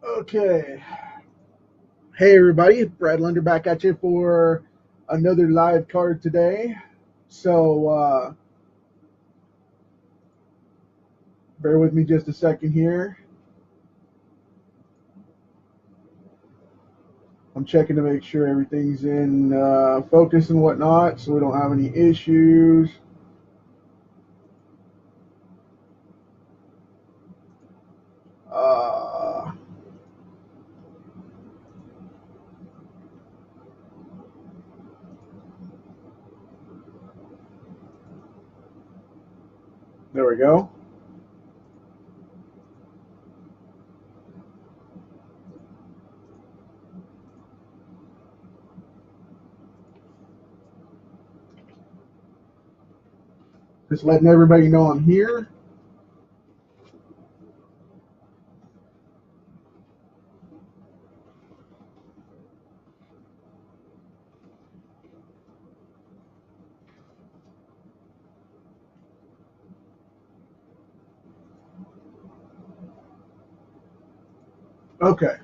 Okay. Hey everybody, Brad Linder back at you for another live card today. So bear with me just a second here. I'm checking to make sure everything's in focus and whatnot, so we don't have any issues. Uh, there we go. Just letting everybody know I'm here. Okay.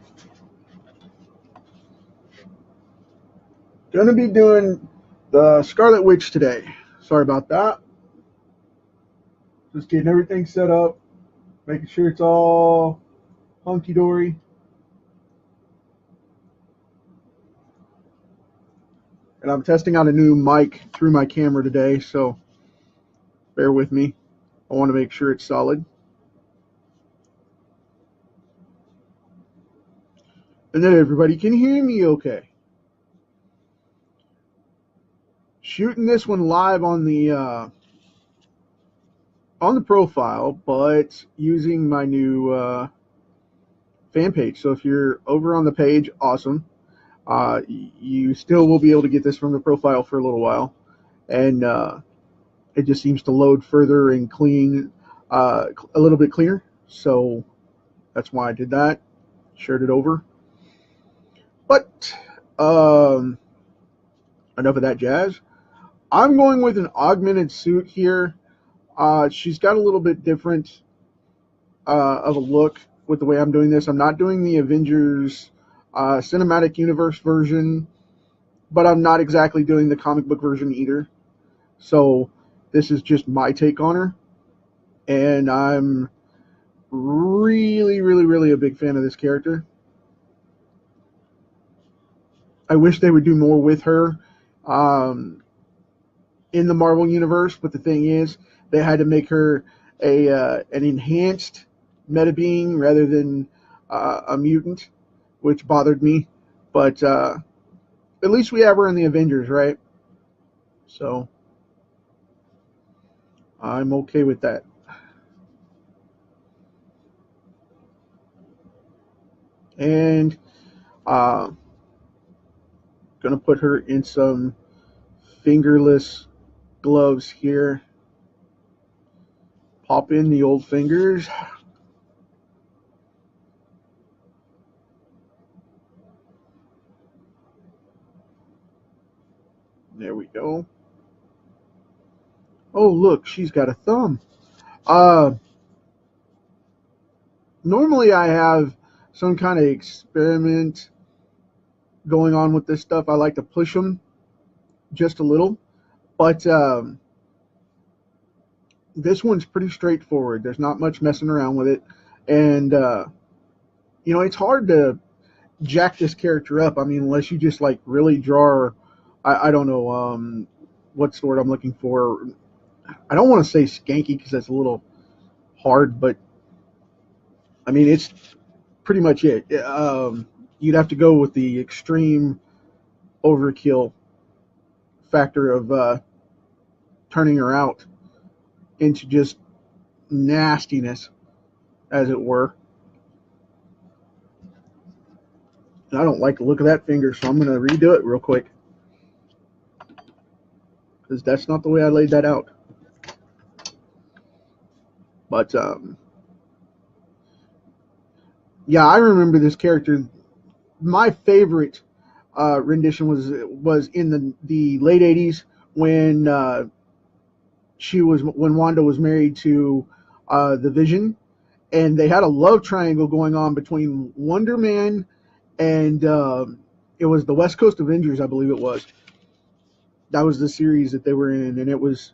Gonna be doing the Scarlet Witch today. Sorry about that. Just getting everything set up, making sure it's all hunky dory. And I'm testing out a new mic through my camera today, so bear with me. I want to make sure it's solid. And then everybody can hear me okay. Shooting this one live on the profile, but using my new fan page. So if you're over on the page, awesome. You still will be able to get this from the profile for a little while, and it just seems to load further and clean a little bit cleaner. So that's why I did that. Shared it over. But enough of that jazz. I'm going with an augmented suit here. She's got a little bit different of a look with the way I'm doing this. I'm not doing the Avengers cinematic universe version, but I'm not exactly doing the comic book version either. So this is just my take on her, and I'm really a big fan of this character. I wish they would do more with her in the Marvel universe, but the thing is, they had to make her an enhanced meta being rather than a mutant, which bothered me. But at least we have her in the Avengers, right? So I'm okay with that. And uh, gonna put her in some fingerless gloves here. Pop in the old fingers. There we go. Oh, look, she's got a thumb. Uh, Normally I have some kind of experiment going on with this stuff. I like to push them just a little, but this one's pretty straightforward. There's not much messing around with it, and it's hard to jack this character up. I mean, unless you just like really draw. I don't know what's the word I'm looking for. I don't want to say skanky because that's a little hard, but I mean it's pretty much it. You'd have to go with the extreme overkill factor of turning her out into just nastiness, as it were. And I don't like the look of that finger, so I'm going to redo it real quick because that's not the way I laid that out. But yeah, I remember this character. My favorite rendition was in the late '80s when when Wanda was married to the Vision, and they had a love triangle going on between Wonder Man and it was the West Coast Avengers, I believe it was. That was the series that they were in, and it was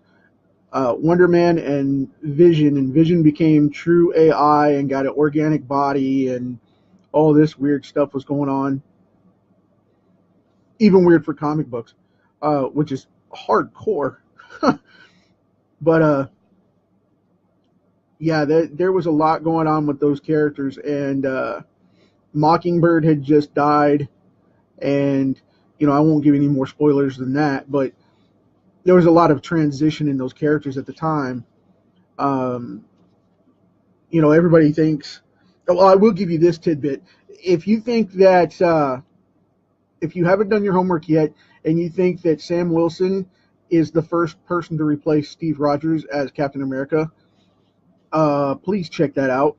Wonder Man and Vision became true AI and got an organic body, and all this weird stuff was going on. Even weird for comic books, which is hardcore. But yeah, there was a lot going on with those characters, and Mockingbird had just died, and I won't give any more spoilers than that, but there was a lot of transition in those characters at the time. Everybody thinks. Well, I will give you this tidbit. If you think that, if you haven't done your homework yet, and you think that Sam Wilson is the first person to replace Steve Rogers as Captain America, please check that out,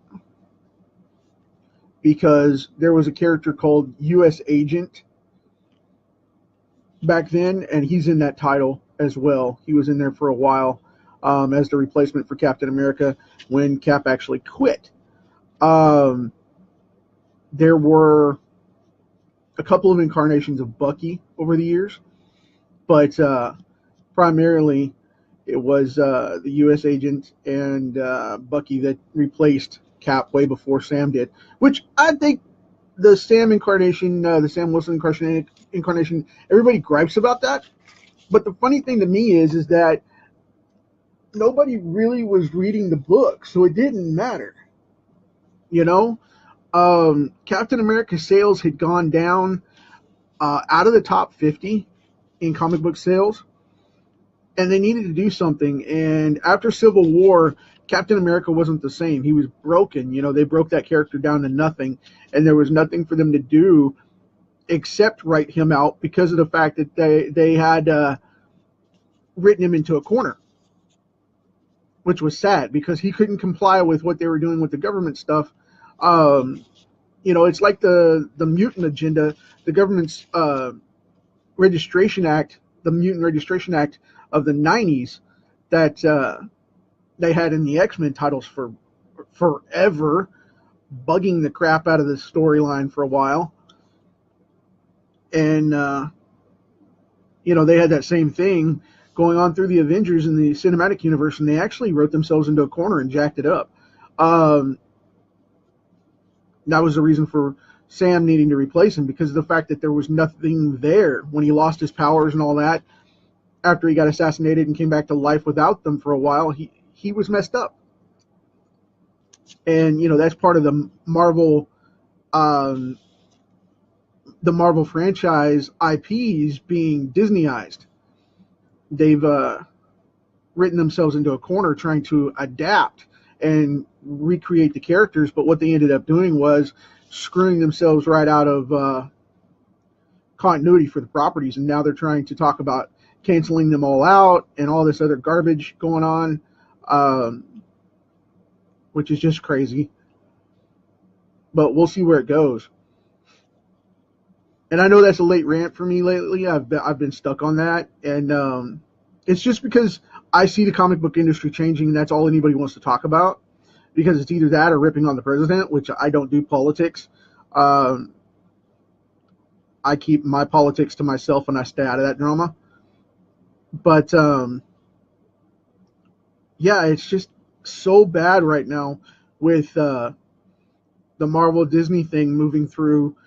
because there was a character called U.S. Agent back then, and he's in that title as well. He was in there for a while as the replacement for Captain America when Cap actually quit. There were a couple of incarnations of Bucky over the years, but primarily it was the U.S. Agent and Bucky that replaced Cap way before Sam did, which I think the Sam incarnation, the Sam Wilson incarnation, everybody gripes about that. But the funny thing to me is that nobody really was reading the book, so it didn't matter. Captain America sales had gone down out of the top 50 in comic book sales, and they needed to do something. And after Civil War, Captain America wasn't the same. He was broken. They broke that character down to nothing, and there was nothing for them to do except write him out because of the fact that they had written him into a corner, which was sad because he couldn't comply with what they were doing with the government stuff. It's like the mutant agenda, the government's registration act, the Mutant Registration Act of the 90s that they had in the X-Men titles for forever, bugging the crap out of the storyline for a while. And, they had that same thing going on through the Avengers in the cinematic universe, and they actually wrote themselves into a corner and jacked it up. That was the reason for Sam needing to replace him, because of the fact that there was nothing there when he lost his powers and all that. After he got assassinated and came back to life without them for a while, he was messed up. And that's part of the Marvel franchise IPs being Disneyized. They've written themselves into a corner trying to adapt and recreate the characters, but what they ended up doing was screwing themselves right out of continuity for the properties, and now they're trying to talk about canceling them all out and all this other garbage going on, which is just crazy. But we'll see where it goes. And I know that's a late rant for me lately. I've been stuck on that, and it's just because I see the comic book industry changing, and that's all anybody wants to talk about, because it's either that or ripping on the president, which I don't do politics. I keep my politics to myself, and I stay out of that drama. But yeah, it's just so bad right now with the Marvel Disney thing moving through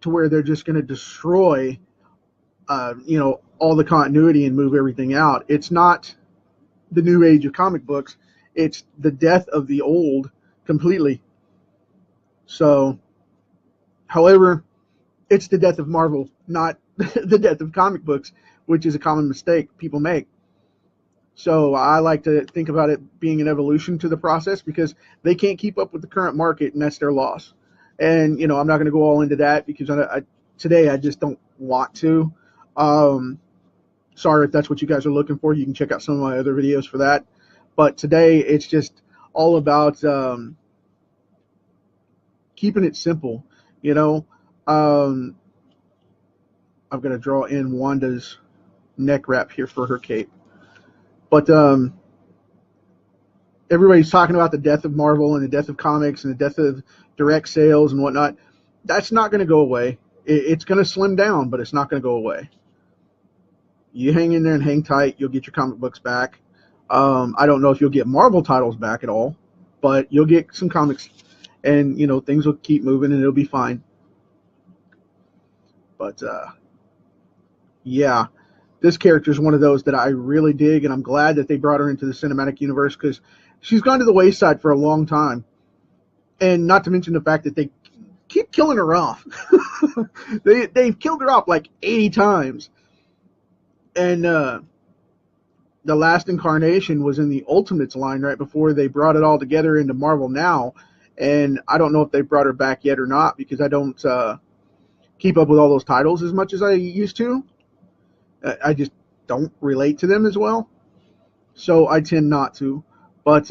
to where they're just going to destroy all the continuity and move everything out. It's not the new age of comic books, it's the death of the old completely. So, however, it's the death of Marvel, not the death of comic books, which is a common mistake people make. So I like to think about it being an evolution to the process, because they can't keep up with the current market, and that's their loss. And I'm not going to go all into that, because today I just don't want to. Sorry if that's what you guys are looking for. You can check out some of my other videos for that. But today it's just all about keeping it simple. I'm going to draw in Wanda's neck wrap here for her cape. But everybody's talking about the death of Marvel and the death of comics and the death of direct sales and whatnot. That's not going to go away. It's going to slim down, but it's not going to go away. You hang in there and hang tight. You'll get your comic books back. I don't know if you'll get Marvel titles back at all, but you'll get some comics, and things will keep moving and it'll be fine. But yeah, this character is one of those that I really dig, and I'm glad that they brought her into the cinematic universe because she's gone to the wayside for a long time. And not to mention the fact that they keep killing her off. They've killed her off like 80 times. And the last incarnation was in the Ultimates line right before they brought it all together into Marvel Now. And I don't know if they brought her back yet or not because I don't keep up with all those titles as much as I used to. I just don't relate to them as well. So I tend not to. But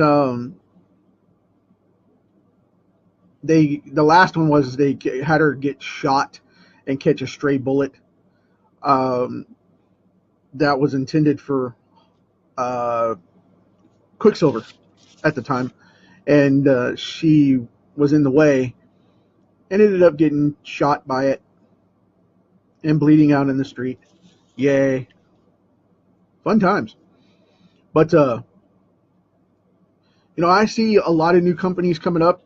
the last one was they had her get shot and catch a stray bullet. That was intended for Quicksilver at the time, and she was in the way and ended up getting shot by it and bleeding out in the street. Yay. Fun times. But I see a lot of new companies coming up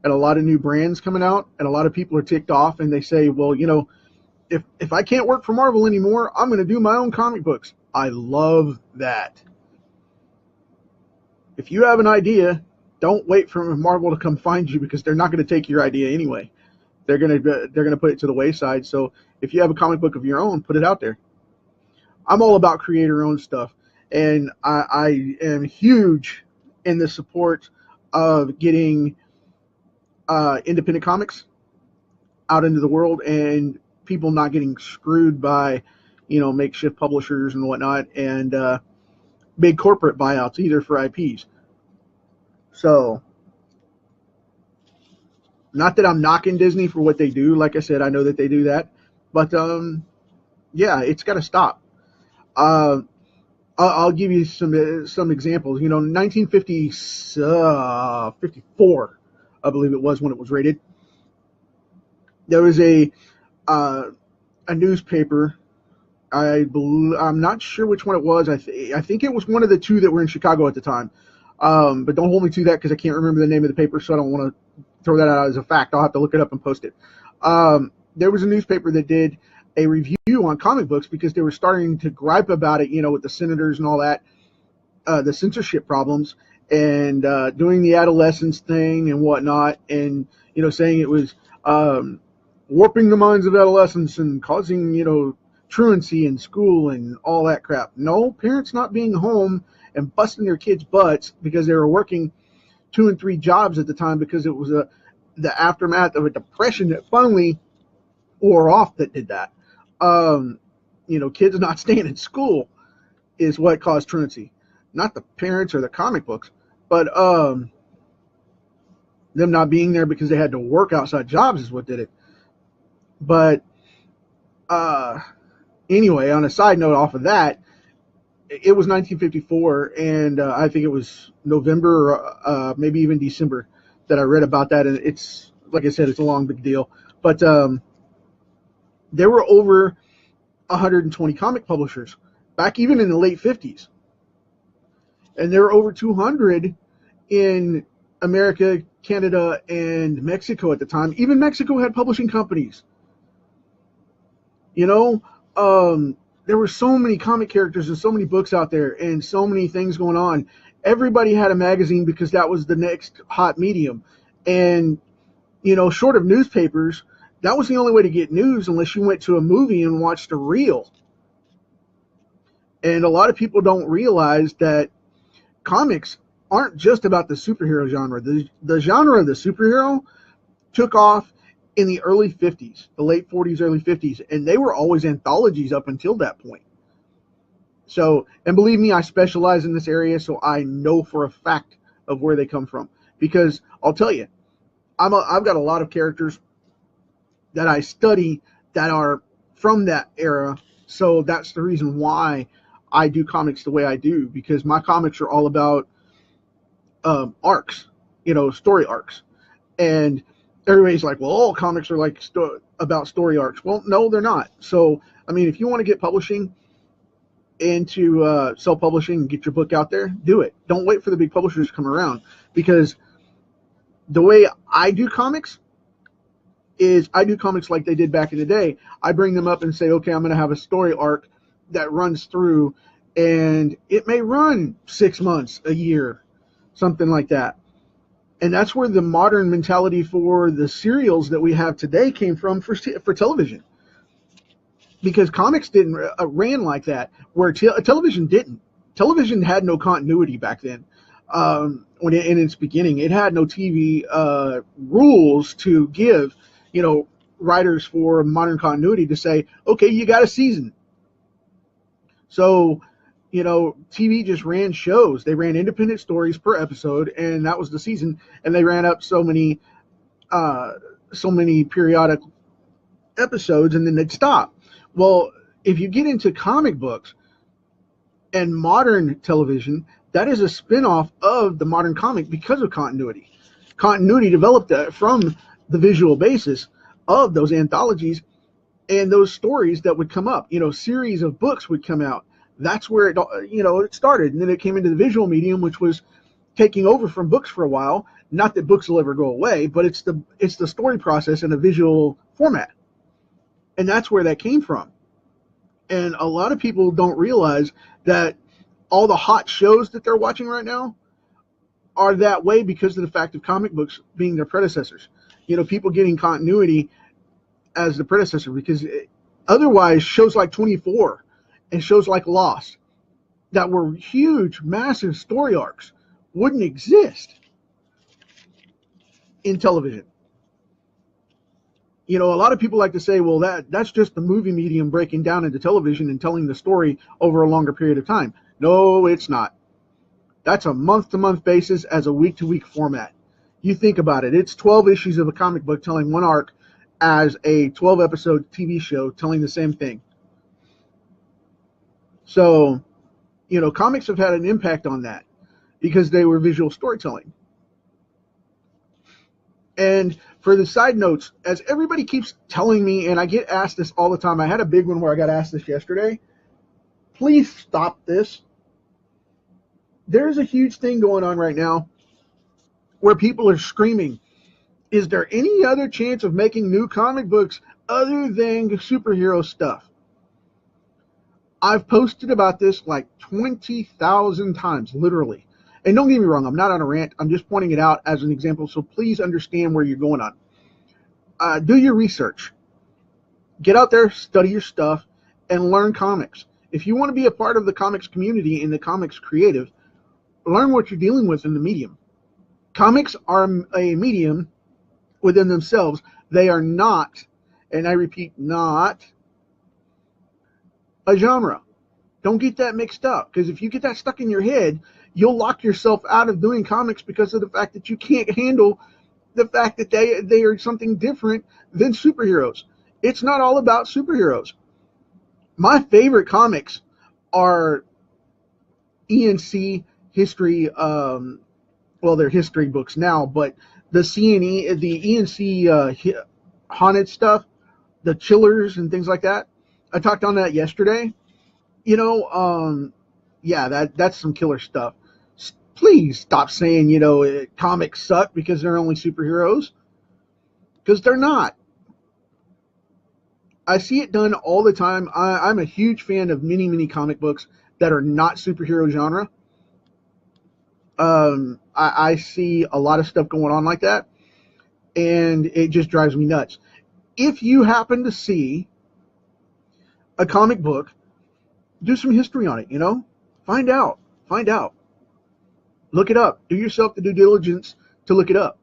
and a lot of new brands coming out, and a lot of people are ticked off, and they say, well, if I can't work for Marvel anymore, I'm going to do my own comic books. I love that. If you have an idea, don't wait for Marvel to come find you because they're not going to take your idea anyway. They're going to put it to the wayside. So if you have a comic book of your own, put it out there. I'm all about creator-owned stuff, and I am huge in the support of getting independent comics out into the world and people not getting screwed by, makeshift publishers and whatnot, and big corporate buyouts either for IPs. So, not that I'm knocking Disney for what they do. Like I said, I know that they do that, but yeah, it's got to stop. I'll give you some examples. 1954, I believe it was when it was rated. There was a newspaper. I'm not sure which one it was. I think it was one of the two that were in Chicago at the time. But don't hold me to that because I can't remember the name of the paper, so I don't want to throw that out as a fact. I'll have to look it up and post it. There was a newspaper that did a review on comic books because they were starting to gripe about it, with the senators and all that, the censorship problems, and doing the adolescence thing and whatnot, and saying it was warping the minds of adolescents and causing truancy in school and all that crap. No, parents not being home and busting their kids' butts because they were working 2 and 3 jobs at the time because it was the aftermath of a depression that finally wore off that did that. Kids not staying in school is what caused truancy. Not the parents or the comic books, but them not being there because they had to work outside jobs is what did it. But anyway, on a side note off of that, it was 1954, and I think it was November, maybe even December, that I read about that, and it's, like I said, it's a long, big deal. But there were over 120 comic publishers, back even in the late 50s. And there were over 200 in America, Canada, and Mexico at the time. Even Mexico had publishing companies. There were so many comic characters and so many books out there and so many things going on. Everybody had a magazine because that was the next hot medium. And, short of newspapers, that was the only way to get news unless you went to a movie and watched a reel. And a lot of people don't realize that comics aren't just about the superhero genre. The genre of the superhero took off in the early 50s, the late 40s, early 50s, and they were always anthologies up until that point. So, and believe me, I specialize in this area, so I know for a fact of where they come from. Because I'll tell you, I've got a lot of characters that I study that are from that era, so that's the reason why I do comics the way I do, because my comics are all about arcs, story arcs. And everybody's like, well, all comics are like about story arcs. Well, no, they're not. So, I mean, if you want to get publishing into self-publishing and get your book out there, do it. Don't wait for the big publishers to come around, because the way I do comics is I do comics like they did back in the day. I bring them up and say, okay, I'm going to have a story arc that runs through, and it may run 6 months, a year, something like that. And that's where the modern mentality for the serials that we have today came from for television. Because comics didn't ran like that, where television didn't. Television had no continuity back then. When in its beginning, it had no TV rules to give, writers for modern continuity to say, okay, you got a season. So, TV just ran shows. They ran independent stories per episode, and that was the season. And they ran up so many periodic episodes, and then they'd stop. Well, if you get into comic books and modern television, that is a spin-off of the modern comic because of continuity. Continuity developed from the visual basis of those anthologies and those stories that would come up. Series of books would come out. That's where it started. And then it came into the visual medium, which was taking over from books for a while. Not that books will ever go away, but it's the story process in a visual format. And that's where that came from. And a lot of people don't realize that all the hot shows that they're watching right now are that way because of the fact of comic books being their predecessors. People getting continuity as the predecessor, because otherwise shows like 24 and shows like Lost that were huge, massive story arcs wouldn't exist in television. A lot of people like to say, well, that's just the movie medium breaking down into television and telling the story over a longer period of time. No, it's not. That's a month-to-month basis as a week-to-week format. You think about it. It's 12 issues of a comic book telling one arc as a 12-episode TV show telling the same thing. So, comics have had an impact on that because they were visual storytelling. And for the side notes, as everybody keeps telling me, and I get asked this all the time, I had a big one where I got asked this yesterday. Please stop this. There's a huge thing going on right now where people are screaming, is there any other chance of making new comic books other than superhero stuff? I've posted about this like 20,000 times, literally. And don't get me wrong, I'm not on a rant. I'm just pointing it out as an example, so please understand where you're going on. Do your research. Get out there, study your stuff, and learn comics. If you want to be a part of the comics community and the comics creative, learn what you're dealing with in the medium. Comics are a medium within themselves. They are not, and I repeat, not a genre. Don't get that mixed up, because if you get that stuck in your head, you'll lock yourself out of doing comics because of the fact that you can't handle the fact that they are something different than superheroes. It's not all about superheroes. My favorite comics are ENC history, well, they're history books now, but the CNE, the ENC haunted stuff, the chillers and things like that. I talked on that yesterday. Yeah, that's some killer stuff. Please stop saying, comics suck because they're only superheroes. Because they're not. I see it done all the time. I'm a huge fan of many comic books that are not superhero genre. I see a lot of stuff going on like that, and it just drives me nuts. If you happen to see a comic book, do some history on it, Find out. Look it up. Do yourself the due diligence to look it up.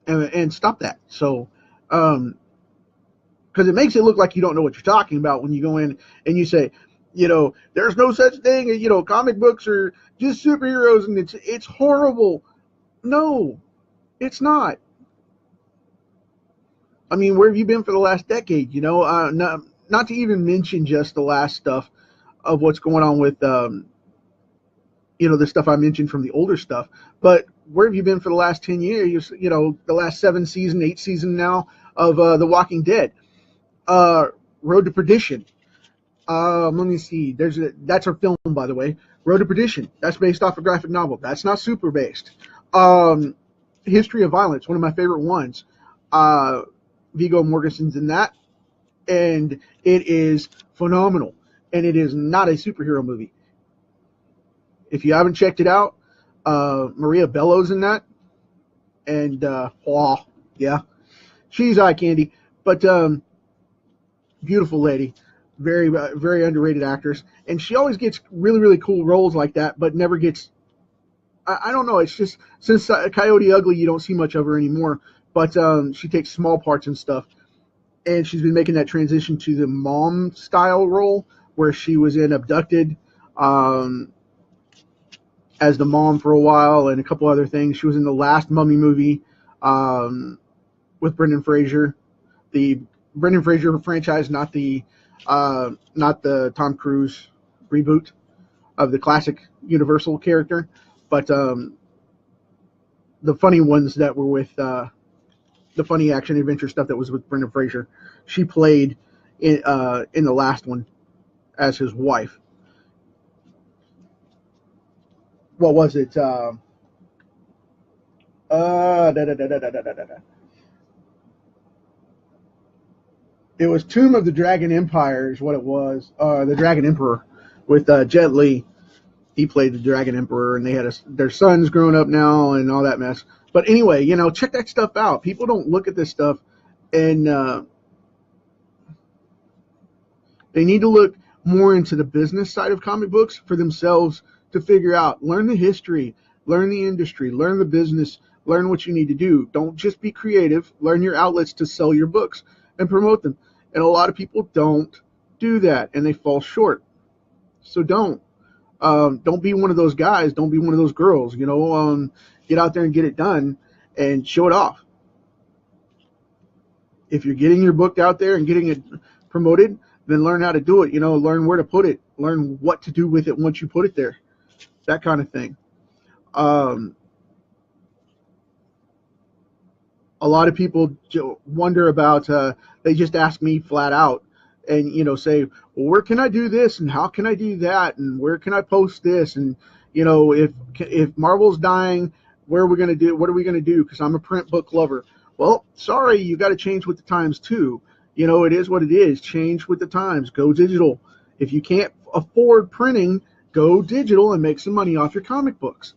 And stop that. So, because it makes it look like you don't know what you're talking about when you go in and you say, there's no such thing as, comic books are just superheroes and it's horrible. No, it's not. I mean, where have you been for the last decade? Not to even mention just the last stuff of what's going on with, the stuff I mentioned from the older stuff. But where have you been for the last 10 years? The last 8 season now of The Walking Dead. Road to Perdition. Let me see. That's her film, by the way. Road to Perdition. That's based off a graphic novel. That's not super based. History of Violence, one of my favorite ones. Viggo Mortensen's in that, and it is phenomenal. And it is not a superhero movie. If you haven't checked it out, Maria Bello's in that, and yeah, she's eye candy. But beautiful lady, very very underrated actress, and she always gets really really cool roles like that, but never gets. I don't know. It's just since Coyote Ugly, you don't see much of her anymore. But she takes small parts and stuff, and she's been making that transition to the mom style role where she was in Abducted as the mom for a while, and a couple other things. She was in the last Mummy movie with Brendan Fraser, the Brendan Fraser franchise, not the Tom Cruise reboot of the classic Universal character, but the funny ones that were with the funny action adventure stuff that was with Brendan Fraser. She played in the last one as his wife. What was it? It was Tomb of the Dragon Empire is what it was. The Dragon Emperor with Jet Li. He played the Dragon Emperor, and they had their sons growing up now and all that mess. But anyway, check that stuff out. People don't look at this stuff, and they need to look more into the business side of comic books for themselves to figure out. Learn the history, learn the industry, learn the business, learn what you need to do. Don't just be creative. Learn your outlets to sell your books and promote them. And a lot of people don't do that, and they fall short. So don't be one of those guys. Don't be one of those girls. Get out there and get it done and show it off. If you're getting your book out there and getting it promoted, then learn how to do it. Learn where to put it. Learn what to do with it once you put it there. That kind of thing. A lot of people wonder about, they just ask me flat out and, say, well, where can I do this? And how can I do that? And where can I post this? And, if Marvel's dying, what are we going to do? Because I'm a print book lover. Well, sorry, you got to change with the times too. It is what it is. Change with the times. Go digital. If you can't afford printing, go digital and make some money off your comic books.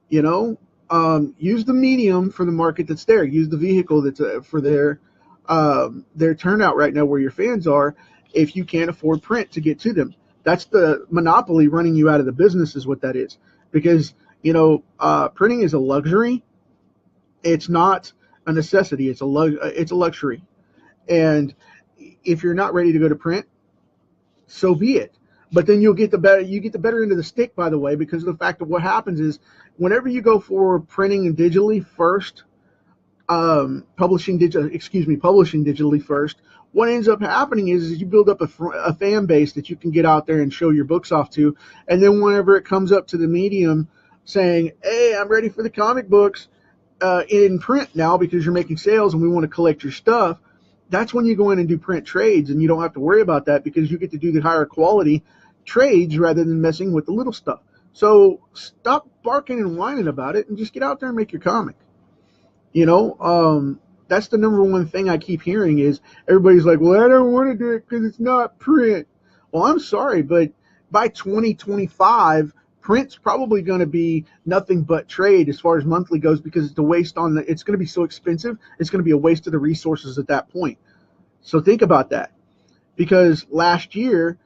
Use the medium for the market that's there. Use the vehicle that's for their turnout right now where your fans are. If you can't afford print to get to them, that's the monopoly running you out of the business is what that is. Because printing is a luxury. It's not a necessity. It's a luxury. And if you're not ready to go to print, so be it. But then you get the better end of the stick, by the way, because of the fact that what happens is whenever you go for printing and digitally first, publishing digitally first, what ends up happening is you build up a fan base that you can get out there and show your books off to. And then whenever it comes up to the medium saying, hey, I'm ready for the comic books in print now because you're making sales and we want to collect your stuff, that's when you go in and do print trades, and you don't have to worry about that because you get to do the higher quality trades rather than messing with the little stuff. So stop barking and whining about it and just get out there and make your comic. That's the number one thing I keep hearing is everybody's like, well, I don't want to do it because it's not print. Well, I'm sorry, but by 2025, print's probably going to be nothing but trade as far as monthly goes because it's a waste it's going to be so expensive. It's going to be a waste of the resources at that point. So think about that, because last year,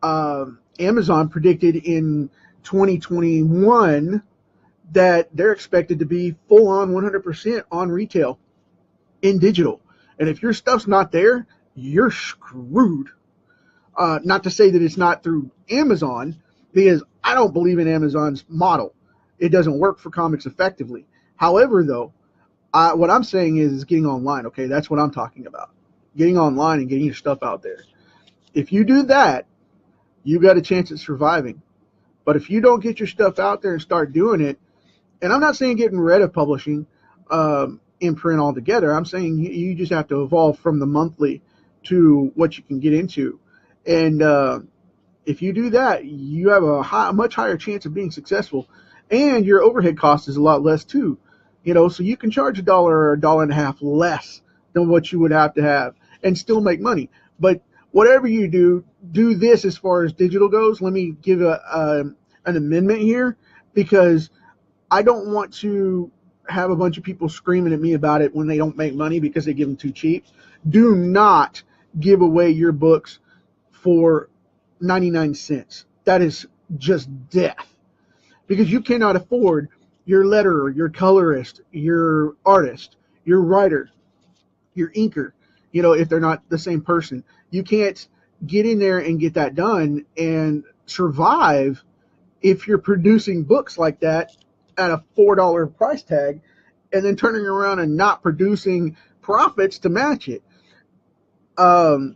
Amazon predicted in 2021 that they're expected to be full on 100% on retail in digital. And if your stuff's not there, you're screwed. Not to say that it's not through Amazon, because I don't believe in Amazon's model. It doesn't work for comics effectively. However, though, what I'm saying is getting online. Okay, that's what I'm talking about. Getting online and getting your stuff out there. If you do that, you got a chance at surviving. But if you don't get your stuff out there and start doing it, and I'm not saying getting rid of publishing in print altogether. I'm saying you just have to evolve from the monthly to what you can get into. And if you do that, you have a much higher chance of being successful. And your overhead cost is a lot less too. So you can charge $1 or $1.50 less than what you would have to have and still make money. But whatever you do this as far as digital goes. Let me give an amendment here, because I don't want to have a bunch of people screaming at me about it when they don't make money because they give them too cheap. Do not give away your books for 99 cents. That is just death, because you cannot afford your letterer, your colorist, your artist, your writer, your inker, if they're not the same person. You can't get in there and get that done and survive if you're producing books like that at a $4 price tag and then turning around and not producing profits to match it. Todd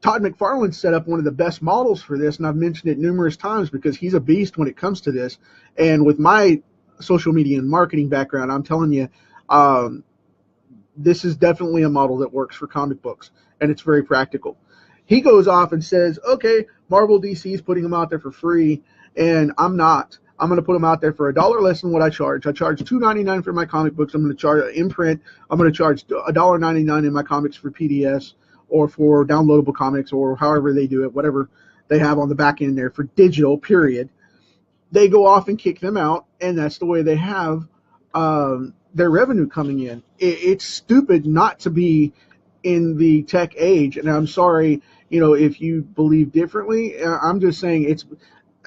McFarlane set up one of the best models for this, and I've mentioned it numerous times because he's a beast when it comes to this. And with my social media and marketing background, I'm telling you, this is definitely a model that works for comic books, and it's very practical. He goes off and says, okay, Marvel DC is putting them out there for free, and I'm not. I'm going to put them out there for $1 less than what I charge. I charge $2.99 for my comic books. I'm going to charge in print. I'm going to charge $1.99 in my comics for PDFs or for downloadable comics or however they do it, whatever they have on the back end there for digital, period. They go off and kick them out, and that's the way they have their revenue coming in. It's stupid not to be in the tech age, and I'm sorry, if you believe differently. I'm just saying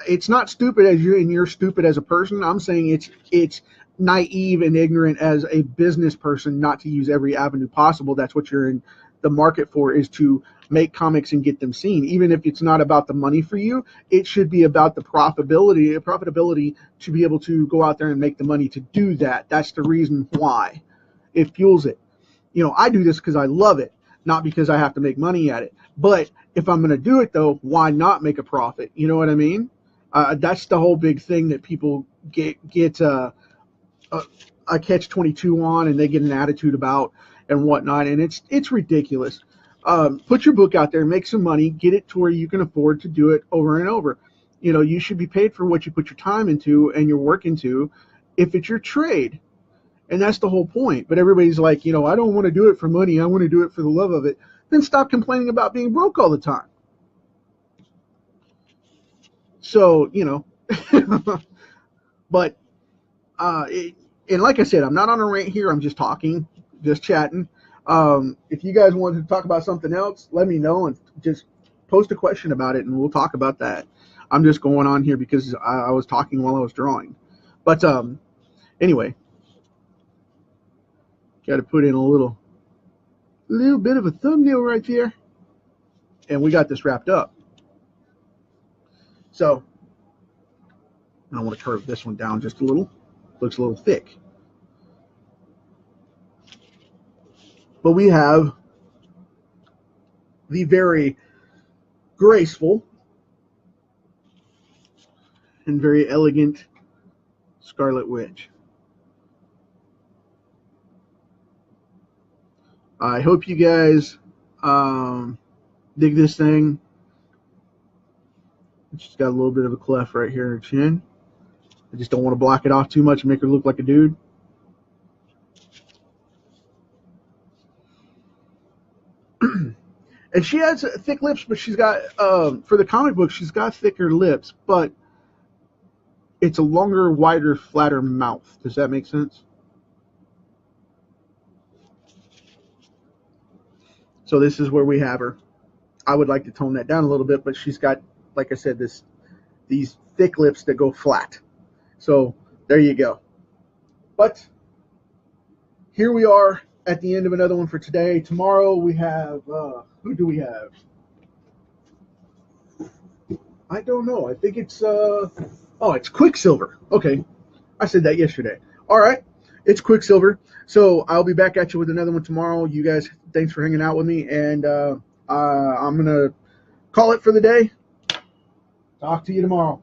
it's not stupid as you, and you're stupid as a person. I'm saying it's naive and ignorant as a business person not to use every avenue possible. That's what you're in the market for, is to make comics and get them seen. Even if it's not about the money for you, it should be about the profitability to be able to go out there and make the money to do that. That's the reason why it fuels it. I do this because I love it, not because I have to make money at it. But if I'm going to do it, though, why not make a profit? You know what I mean? That's the whole big thing that people get a catch-22 on, and they get an attitude about and whatnot, and it's ridiculous. Put your book out there, make some money, get it to where you can afford to do it over and over. You should be paid for what you put your time into and your work into if it's your trade. And that's the whole point. But everybody's like, I don't want to do it for money. I want to do it for the love of it. Then stop complaining about being broke all the time. So, but, and like I said, I'm not on a rant here. I'm just talking, just chatting. If you guys want to talk about something else, let me know and just post a question about it and we'll talk about that. I'm just going on here because I was talking while I was drawing. But anyway, got to put in a little bit of a thumbnail right there. And we got this wrapped up. So I want to curve this one down just a little. Looks a little thick. But we have the very graceful and very elegant Scarlet Witch. I hope you guys dig this thing. She's got a little bit of a cleft right here in her chin. I just don't want to block it off too much and make her look like a dude. And she has thick lips, but she's got, for the comic book, she's got thicker lips, but it's a longer, wider, flatter mouth. Does that make sense? So this is where we have her. I would like to tone that down a little bit, but she's got, like I said, these thick lips that go flat. So there you go. But here we are at the end of another one for today. Tomorrow we have, who do we have? I don't know. I think it's, it's Quicksilver. Okay. I said that yesterday. All right. It's Quicksilver. So I'll be back at you with another one tomorrow. You guys, thanks for hanging out with me. And I'm going to call it for the day. Talk to you tomorrow.